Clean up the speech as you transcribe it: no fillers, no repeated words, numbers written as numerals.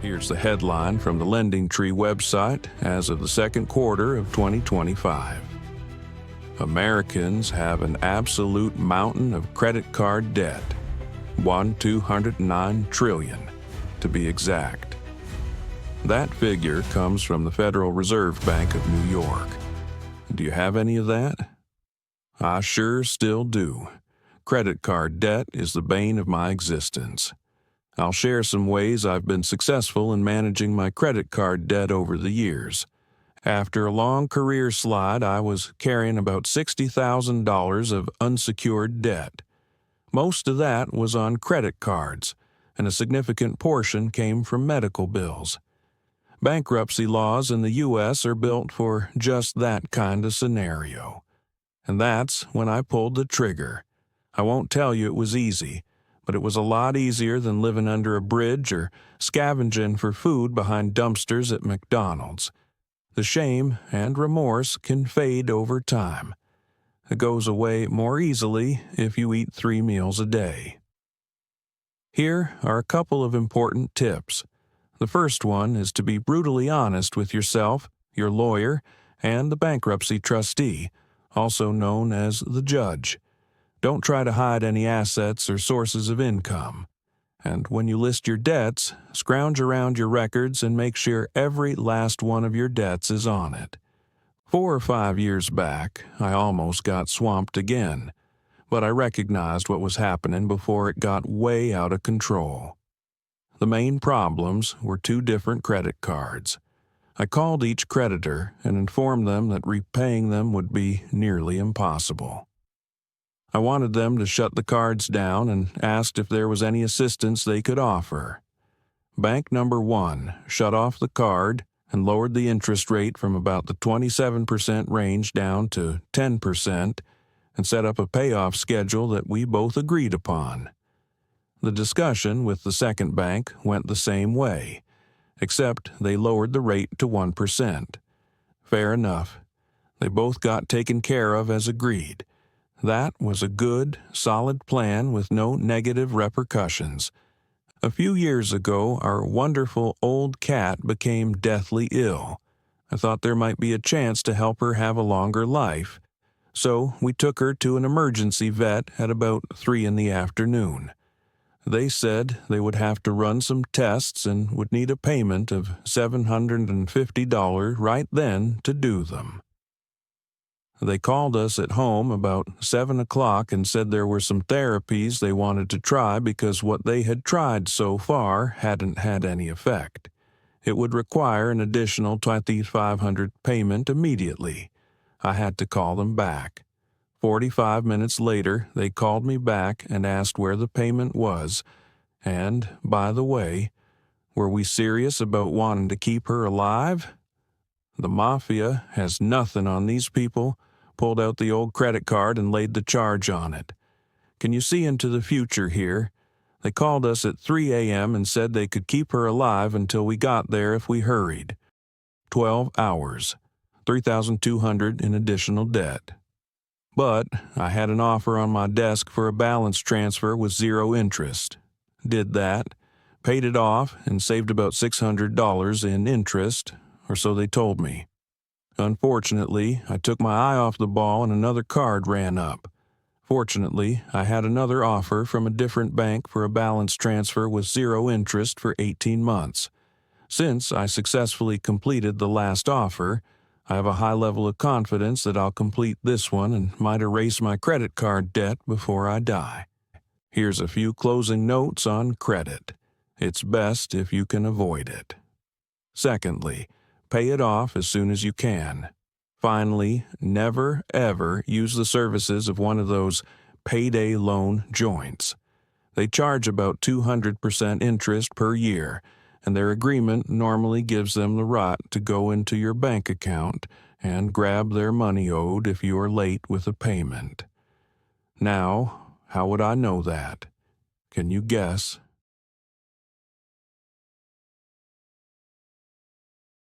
Here's the headline from the LendingTree website as of the second quarter of 2025. Americans have an absolute mountain of credit card debt, $209 trillion to be exact. That figure comes from the Federal Reserve Bank of New York. Do you have any of that? I sure still do. Credit card debt is the bane of my existence. I'll share some ways I've been successful in managing my credit card debt over the years. After a long career slide, I was carrying about $60,000 of unsecured debt. Most of that was on credit cards, and a significant portion came from medical bills. Bankruptcy laws in the U.S. are built for just that kind of scenario. And that's when I pulled the trigger. I won't tell you it was easy, but it was a lot easier than living under a bridge or scavenging for food behind dumpsters at McDonald's. The shame and remorse can fade over time. It goes away more easily if you eat 3 meals a day. Here are a couple of important tips. The first one is to be brutally honest with yourself, your lawyer, and the bankruptcy trustee, also known as the judge. Don't try to hide any assets or sources of income. And when you list your debts, scrounge around your records and make sure every last one of your debts is on it. 4 or 5 years back, I almost got swamped again, but I recognized what was happening before it got way out of control. The main problems were 2 different credit cards. I called each creditor and informed them that repaying them would be nearly impossible. I wanted them to shut the cards down and asked if there was any assistance they could offer. Bank number 1 shut off the card and lowered the interest rate from about the 27% range down to 10% and set up a payoff schedule that we both agreed upon. The discussion with the second bank went the same way, except they lowered the rate to 1%. Fair enough. They both got taken care of as agreed. That was a good, solid plan with no negative repercussions. A few years ago, our wonderful old cat became deathly ill. I thought there might be a chance to help her have a longer life, so we took her to an emergency vet at about 3 in the afternoon. They said they would have to run some tests and would need a payment of $750 right then to do them. They called us at home about 7 o'clock and said there were some therapies they wanted to try because what they had tried so far hadn't had any effect. It would require an additional $2,500 payment immediately. I had to call them back. 45 minutes later, they called me back and asked where the payment was. And, by the way, were we serious about wanting to keep her alive? The mafia has nothing on these people, pulled out the old credit card and laid the charge on it. Can you see into the future here? They called us at 3 a.m. and said they could keep her alive until we got there if we hurried. 12 hours, $3,200 in additional debt. But I had an offer on my desk for a balance transfer with 0 interest. Did that, paid it off, and saved about $600 in interest, or so they told me. Unfortunately, I took my eye off the ball and another card ran up. Fortunately, I had another offer from a different bank for a balance transfer with 0 interest for 18 months. Since I successfully completed the last offer, I have a high level of confidence that I'll complete this one and might erase my credit card debt before I die. Here's a few closing notes on credit. It's best if you can avoid it. Secondly, pay it off as soon as you can. Finally, never, ever use the services of one of those payday loan joints. They charge about 200% interest per year, and their agreement normally gives them the right to go into your bank account and grab their money owed if you are late with a payment. Now, how would I know that? Can you guess?